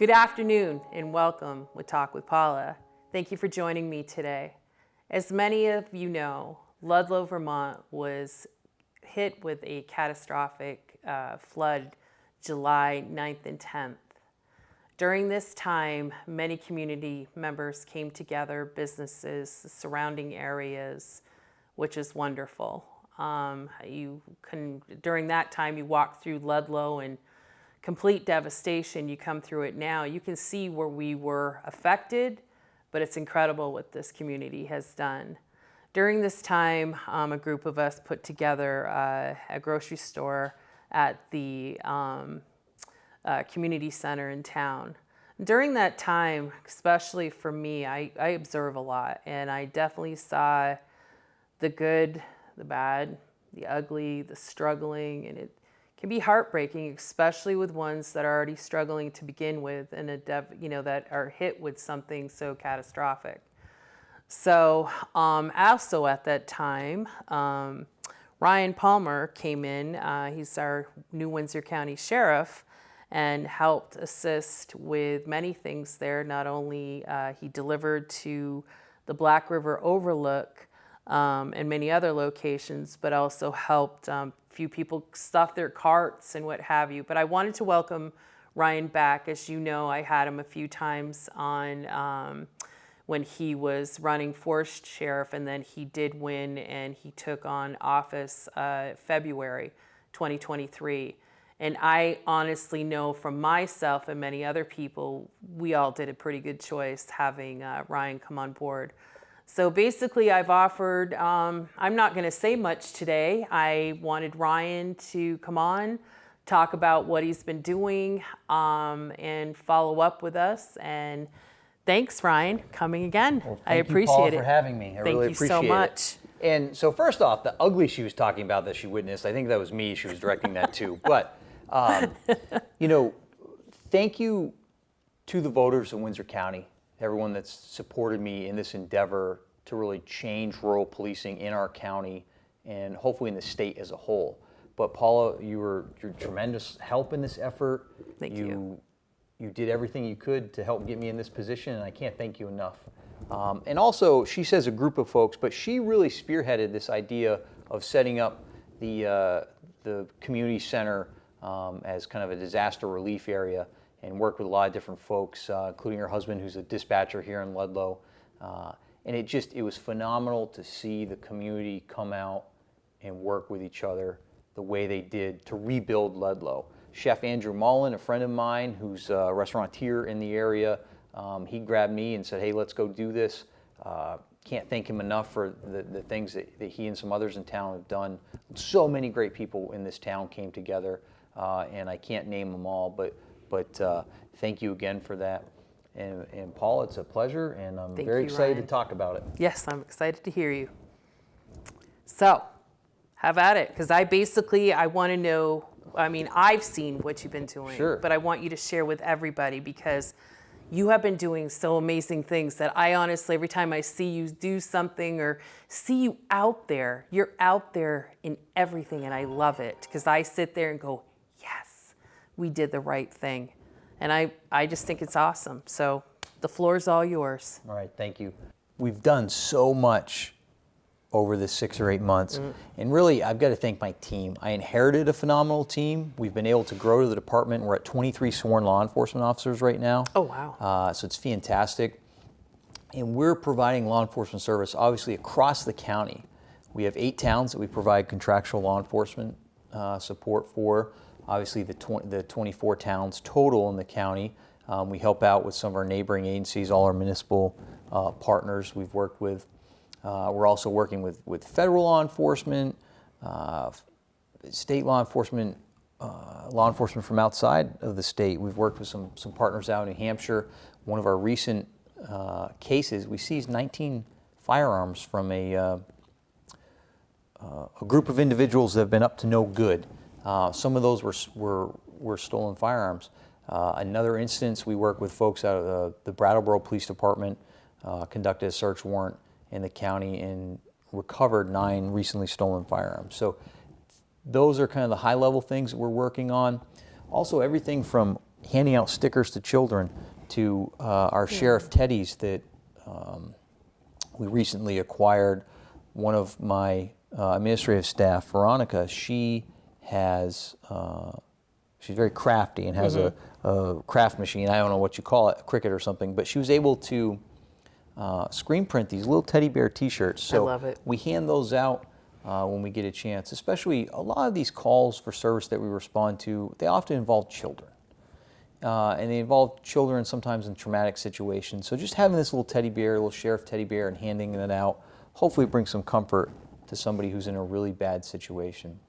Good afternoon and welcome with Talk with Paula. Thank you for joining me today. As many of you know, Ludlow, Vermont was hit with a catastrophic flood July 9th and 10th. During this time, many community members came together, businesses, surrounding areas, which is wonderful. During that time, you walk through Ludlow and complete devastation. You come through it now. You can see where we were affected, but it's incredible what this community has done. During this time, a group of us put together a grocery store at the community center in town. During that time, especially for me, I observe a lot, and I definitely saw the good, the bad, the ugly, the struggling, and it can be heartbreaking, especially with ones that are already struggling to begin with and that are hit with something so catastrophic. So also at that time, Ryan Palmer came in. He's our new Windsor County Sheriff and helped assist with many things there. Not only he delivered to the Black River Overlook and many other locations, but also helped few people stuff their carts and what have you. But I wanted to welcome Ryan back. As you know, I had him a few times on when he was running for sheriff, and then he did win and he took on office February 2023. And I honestly know from myself and many other people, we all did a pretty good choice having Ryan come on board. So basically I've offered, I'm not going to say much today. I wanted Ryan to come on, talk about what he's been doing, and follow up with us. And thanks, Ryan, coming again. Well, I appreciate you, Paula, it. for having me. I really appreciate it. Thank you so much. And so first off, the ugly she was talking about that she witnessed, I think that was me she was directing that to. But, thank you to the voters of Windsor County, everyone that's supported me in this endeavor to really change rural policing in our county and hopefully in the state as a whole. But Paula, you're tremendous help in this effort. Thank you. You did everything you could to help get me in this position, and I can't thank you enough. And also, she says a group of folks, but she really spearheaded this idea of setting up the community center as kind of a disaster relief area, and worked with a lot of different folks, including her husband, who's a dispatcher here in Ludlow. And it was phenomenal to see the community come out and work with each other the way they did to rebuild Ludlow. Chef Andrew Mullen, a friend of mine who's a restaurateur in the area, he grabbed me and said, hey, let's go do this. Can't thank him enough for the things that he and some others in town have done. So many great people in this town came together, and I can't name them all, but thank you again for that. And Paul, it's a pleasure, and I'm very excited to talk about it. Yes, I'm excited to hear you. So, have at it, because I want to know, I've seen what you've been doing, sure, but I want you to share with everybody, because you have been doing so amazing things that I honestly, every time I see you do something or see you out there, you're out there in everything, and I love it, because I sit there and go, yes, we did the right thing. And I just think it's awesome. So the floor is all yours. All right, thank you. We've done so much over the 6 or 8 months. And really, I've got to thank my team. I inherited a phenomenal team. We've been able to grow to the department. We're at 23 sworn law enforcement officers right now. Oh, wow. So it's fantastic. And we're providing law enforcement service, obviously, across the county. We have 8 towns that we provide contractual law enforcement support for. Obviously, the 24 towns total in the county. We help out with some of our neighboring agencies, all our municipal partners we've worked with. We're also working with federal law enforcement, state law enforcement from outside of the state. We've worked with some partners out in New Hampshire. One of our recent cases, we seized 19 firearms from a group of individuals that have been up to no good. Some of those were stolen firearms. Another instance, we work with folks out of the Brattleboro Police Department, conducted a search warrant in the county and recovered 9 recently stolen firearms. So those are kind of the high-level things that we're working on. Also, everything from handing out stickers to children, to our sheriff teddies that we recently acquired. One of my administrative staff, Veronica, she has, she's very crafty and has a craft machine. I don't know what you call it, a Cricut or something, but she was able to screen print these little teddy bear t-shirts. So I love it. we hand those out when we get a chance, especially a lot of these calls for service that we respond to, they often involve children. And they involve children sometimes in traumatic situations. So just having this little teddy bear, little sheriff teddy bear, and handing it out, hopefully brings some comfort to somebody who's in a really bad situation.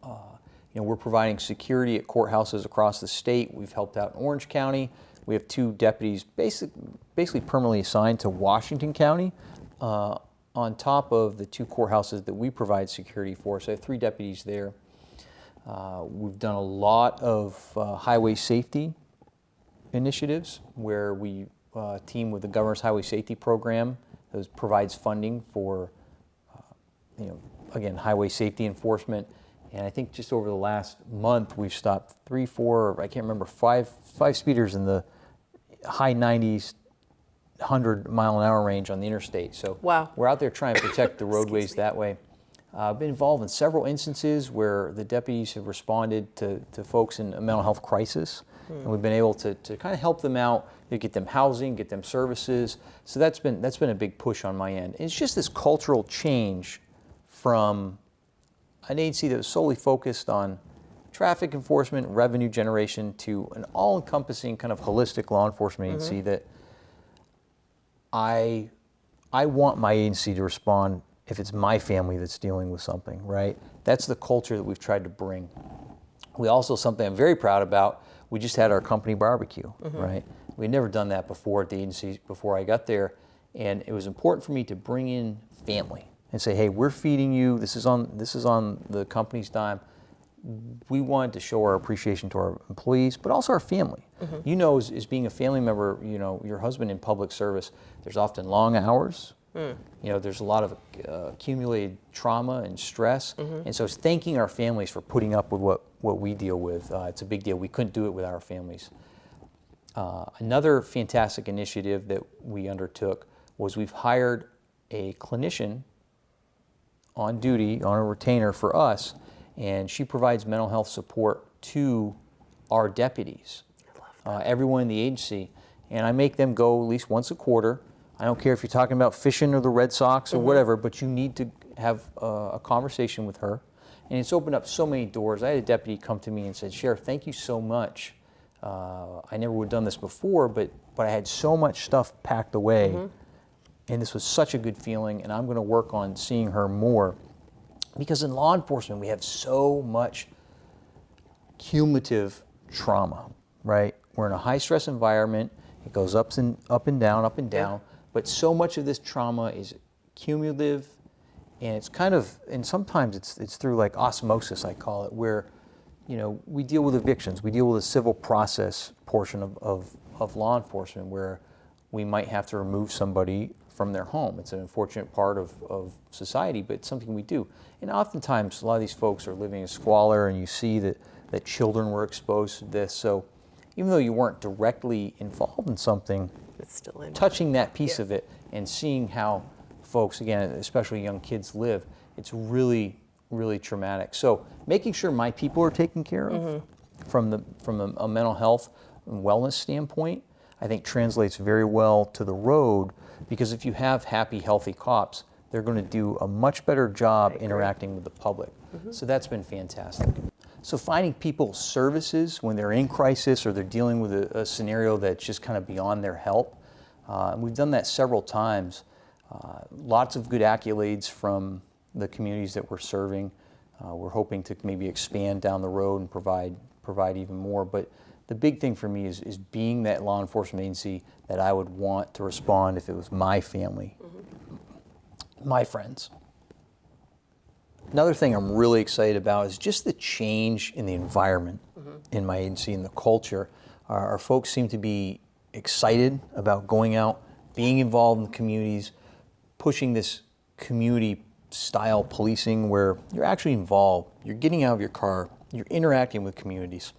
You know, we're providing security at courthouses across the state. We've helped out in Orange County. We have 2 deputies basically permanently assigned to Washington County on top of the 2 courthouses that we provide security for. So I have 3 deputies there. We've done a lot of highway safety initiatives where we team with the Governor's Highway Safety Program that provides funding for, you know, again, highway safety enforcement. And I think just over the last month, we've stopped 3, 4, I can't remember, 5 speeders in the high 90s, 100-mile-an-hour range on the interstate. So wow. We're out there trying to protect the roadways that way. I've been involved in several instances where the deputies have responded to folks in a mental health crisis, and we've been able to kind of help them out, get them housing, get them services. So that's been a big push on my end. And it's just this cultural change from an agency that was solely focused on traffic enforcement, revenue generation, to an all-encompassing kind of holistic law enforcement agency that I want my agency to respond if it's my family that's dealing with something, right? That's the culture that we've tried to bring. We also, something I'm very proud about, we just had our company barbecue, right? We'd never done that before at the agency before I got there, and it was important for me to bring in family and say, hey, we're feeding you, this is on the company's dime. We wanted to show our appreciation to our employees, but also our family. You know, as being a family member, you know, your husband in public service, there's often long hours. You know, there's a lot of accumulated trauma and stress. And so it's thanking our families for putting up with what we deal with. It's a big deal. We couldn't do it with our families. Another fantastic initiative that we undertook was we've hired a clinician on duty, on a retainer for us, and she provides mental health support to our deputies, everyone in the agency, and I make them go at least once a quarter. I don't care if you're talking about fishing or the Red Sox or whatever, but you need to have a conversation with her, and it's opened up so many doors. I had a deputy come to me and said, Sheriff, thank you so much. I never would have done this before, but I had so much stuff packed away, and this was such a good feeling, and I'm going to work on seeing her more. Because in law enforcement, we have so much cumulative trauma, right? We're in a high-stress environment. It goes up and down. But so much of this trauma is cumulative, and it's kind of, and sometimes it's through like osmosis, I call it, where, you know, we deal with evictions. We deal with the civil process portion of law enforcement, where we might have to remove somebody from their home. It's an unfortunate part of society, but it's something we do. And oftentimes, a lot of these folks are living in squalor, and you see that children were exposed to this. So even though you weren't directly involved in something, It's still in. touching that piece of it and seeing how folks, again, especially young kids, live, it's really, really traumatic. So making sure my people are taken care of from a mental health and wellness standpoint, I think translates very well to the road, because if you have happy, healthy cops, they're going to do a much better job interacting with the public. So that's been fantastic. So finding people services when they're in crisis or they're dealing with a scenario that's just kind of beyond their help. And we've done that several times. Lots of good accolades from the communities that we're serving. We're hoping to maybe expand down the road and provide even more. But the big thing for me is being that law enforcement agency that I would want to respond if it was my family, my friends. Another thing I'm really excited about is just the change in the environment in my agency and the culture. Our folks seem to be excited about going out, being involved in the communities, pushing this community style policing where you're actually involved, you're getting out of your car, you're interacting with communities.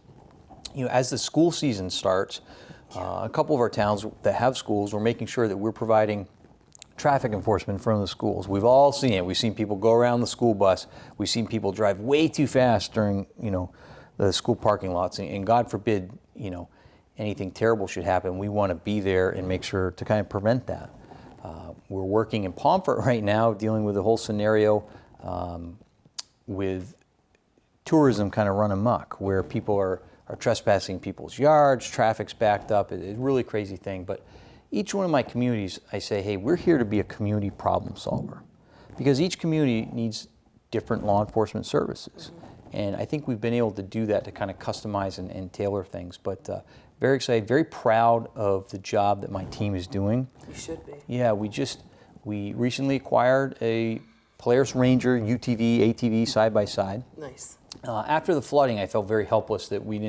as the school season starts, a couple of our towns that have schools, we're making sure that we're providing traffic enforcement from the schools. We've all seen it. We've seen people go around the school bus. We've seen people drive way too fast during, the school parking lots. And God forbid, anything terrible should happen. We want to be there and make sure to kind of prevent that. We're working in Pomfret right now, dealing with the whole scenario with tourism kind of run amok, where people are trespassing people's yards, traffic's backed up. It's a really crazy thing. But each one of my communities, I say, hey, we're here to be a community problem solver, because each community needs different law enforcement services. And I think we've been able to do that, to kind of customize and tailor things. But very excited, very proud of the job that my team is doing. You should be. Yeah, we recently acquired a Polaris Ranger UTV, ATV side-by-side. Nice. After the flooding, I felt very helpless that we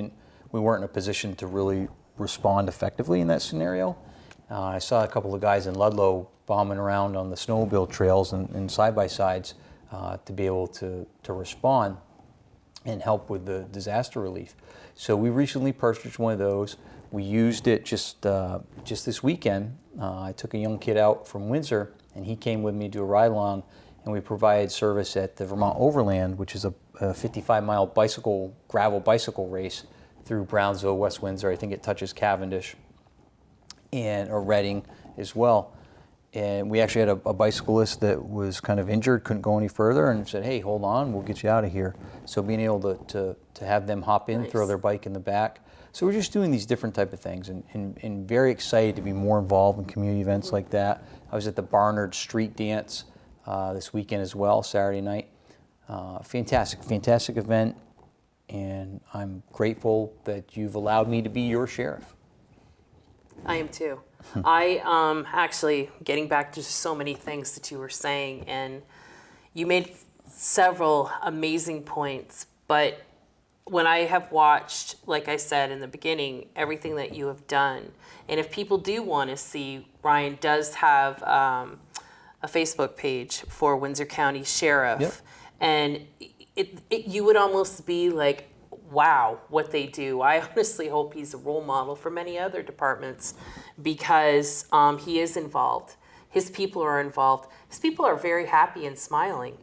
weren't in a position to really respond effectively in that scenario. I saw a couple of guys in Ludlow bombing around on the snowmobile trails and side-by-sides to be able to respond and help with the disaster relief. So we recently purchased one of those. We used it just this weekend. I took a young kid out from Windsor, and he came with me to a ride-along, and we provided service at the Vermont Overland, which is a 55-mile gravel bicycle race through Brownsville, West Windsor. I think it touches Cavendish or Reading as well. And we actually had a bicyclist that was kind of injured, couldn't go any further, and said, hey, hold on, we'll get you out of here. So being able to have them hop in, Nice. throw their bike in the back. So we're just doing these different type of things, and very excited to be more involved in community events like that. I was at the Barnard Street Dance this weekend as well, Saturday night. Fantastic event, and I'm grateful that you've allowed me to be your sheriff. I am too. I actually, getting back to so many things that you were saying, and you made several amazing points, but when I have watched, like I said in the beginning, everything that you have done, and if people do want to see, Ryan does have a Facebook page for Windsor County Sheriff. Yep. And you would almost be like, wow, what they do. I honestly hope he's a role model for many other departments, because he is involved. His people are involved. His people are very happy and smiling.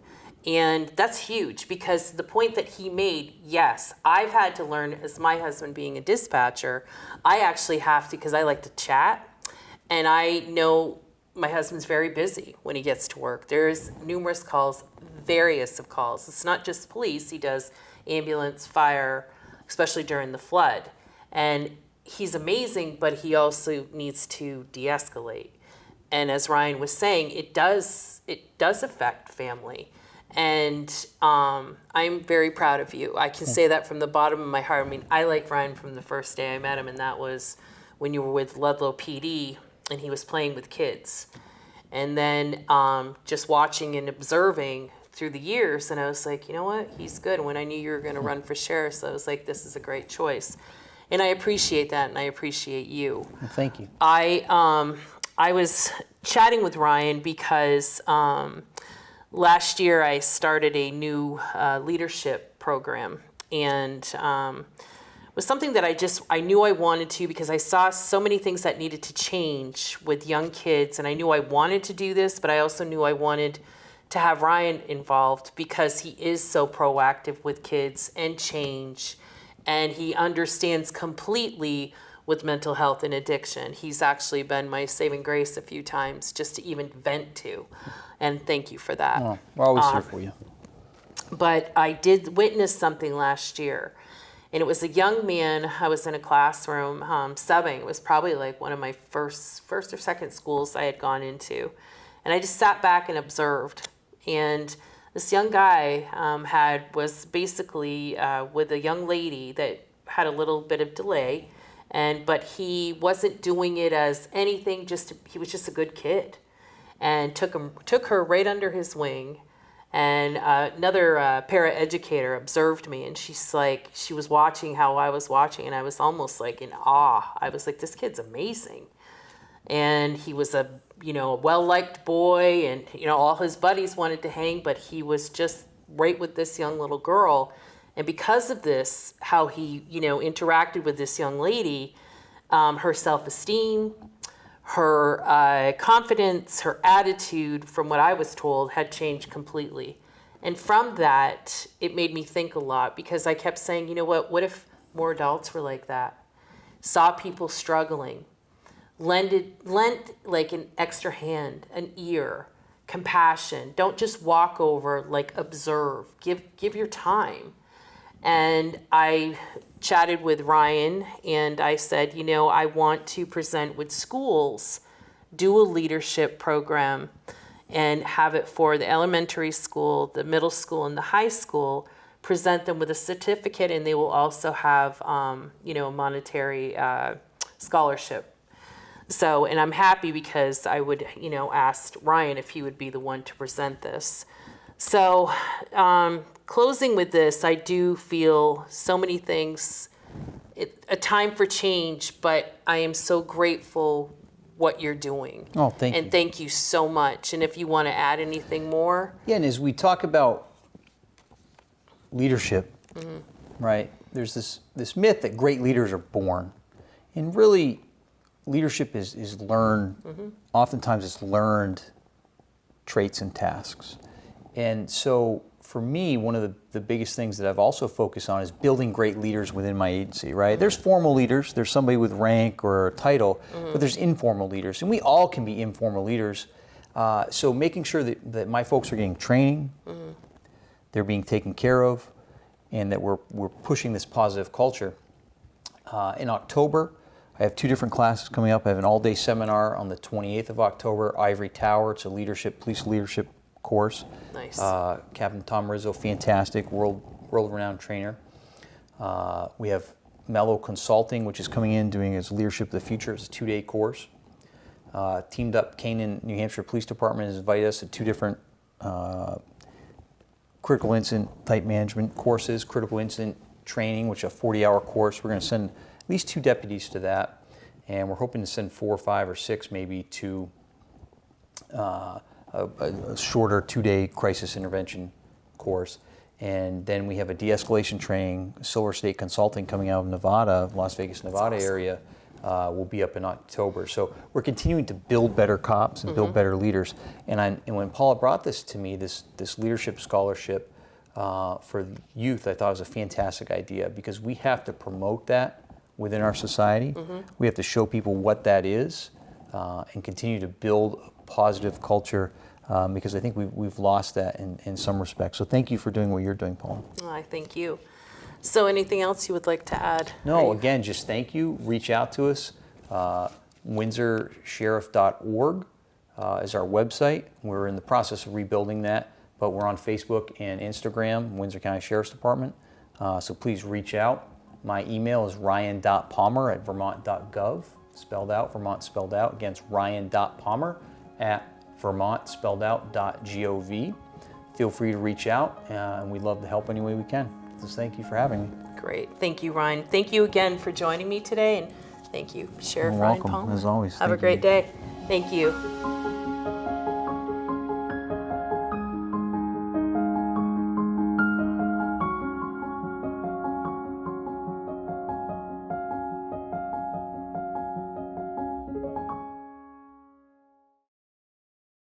And that's huge, because the point that he made, yes, I've had to learn, as my husband being a dispatcher, I actually have to, because I like to chat, and I know my husband's very busy when he gets to work. There's numerous calls, various of calls. It's not just police. He does ambulance, fire, especially during the flood. And he's amazing, but he also needs to de-escalate. And as Ryan was saying, it does affect family. And I'm very proud of you. I can say that from the bottom of my heart. I mean, I like Ryan from the first day I met him, and that was when you were with Ludlow PD, and he was playing with kids. And then just watching and observing through the years, and I was like, you know what, he's good. And when I knew you were going to run for sheriff, so I was like, this is a great choice. And I appreciate that, and I appreciate you. Well, thank you. I was chatting with Ryan because last year I started a new leadership program, and it was something that I knew I wanted to, because I saw so many things that needed to change with young kids, and I knew I wanted to do this, but I also knew I wanted to have Ryan involved, because he is so proactive with kids and change, and he understands completely with mental health and addiction. He's actually been my saving grace a few times, just to even vent to, and thank you for that. Oh, we're always here for you. But I did witness something last year, and it was a young man. I was in a classroom subbing. It was probably like one of my first or second schools I had gone into, and I just sat back and observed. And this young guy was basically with a young lady that had a little bit of delay, but he wasn't doing it as anything. He was just a good kid, and took her right under his wing. And another paraeducator observed me, and she was watching how I was watching, and I was almost like in awe. I was like, this kid's amazing. And he was a well-liked boy, and all his buddies wanted to hang, but he was just right with this young little girl. And because of this, how he, interacted with this young lady, her self-esteem, her confidence, her attitude, from what I was told, had changed completely. And from that, it made me think a lot, because I kept saying, you know what if more adults were like that? Saw people struggling, lent like an extra hand, an ear, compassion. Don't just walk over, like observe, give your time. And I chatted with Ryan and I said, I want to present with schools, do a leadership program and have it for the elementary school, the middle school, and the high school, present them with a certificate, and they will also have, a monetary scholarship. So, and I'm happy because I would, asked Ryan if he would be the one to present this. So, closing with this, I do feel so many things, a time for change, but I am so grateful what you're doing. Oh, thank you. And thank you so much. And if you want to add anything more. Yeah, and as we talk about leadership, right, there's this myth that great leaders are born. And really, leadership is learned, oftentimes it's learned traits and tasks. And so for me, one of the biggest things that I've also focused on is building great leaders within my agency, right? There's formal leaders, there's somebody with rank or a title, but there's informal leaders, and we all can be informal leaders. So making sure that my folks are getting training, they're being taken care of, and that we're pushing this positive culture. In October, I have 2 different classes coming up. I have an all-day seminar on the 28th of October, Ivory Tower. It's a police leadership course. Nice. Captain Tom Rizzo, fantastic, world-renowned trainer. We have Mello Consulting, which is coming in, doing his Leadership of the Future. It's a 2-day course. Teamed Up Canaan, New Hampshire Police Department has invited us to 2 different critical incident type management courses, critical incident training, which is a 40-hour course. We're going to send at least 2 deputies to that, and we're hoping to send 4 or 5 or 6 maybe to a shorter 2-day crisis intervention course. And then we have a de-escalation training, Silver State Consulting, coming out of Nevada, Las Vegas, Nevada area, will be up in October. So we're continuing to build better cops and build better leaders. And when Paula brought this to me, this leadership scholarship for youth, I thought it was a fantastic idea, because we have to promote that within our society. We have to show people what that is and continue to build a positive culture, because I think we've lost that in some respects. So thank you for doing what you're doing, Paula. Oh, I thank you. So anything else you would like to add? No, again, just thank you. Reach out to us. WindsorSheriff.org is our website. We're in the process of rebuilding that, but we're on Facebook and Instagram, Windsor County Sheriff's Department. So please reach out. My email is ryan.palmer@vermont.gov, spelled out, Vermont spelled out. Again, it's ryan.palmer@vermont.gov. Feel free to reach out, and we'd love to help any way we can. Just thank you for having me. Great. Thank you, Ryan. Thank you again for joining me today, and thank you, Sheriff You're Ryan welcome, Palmer. as always. Have a Thank great you. day. Thank you.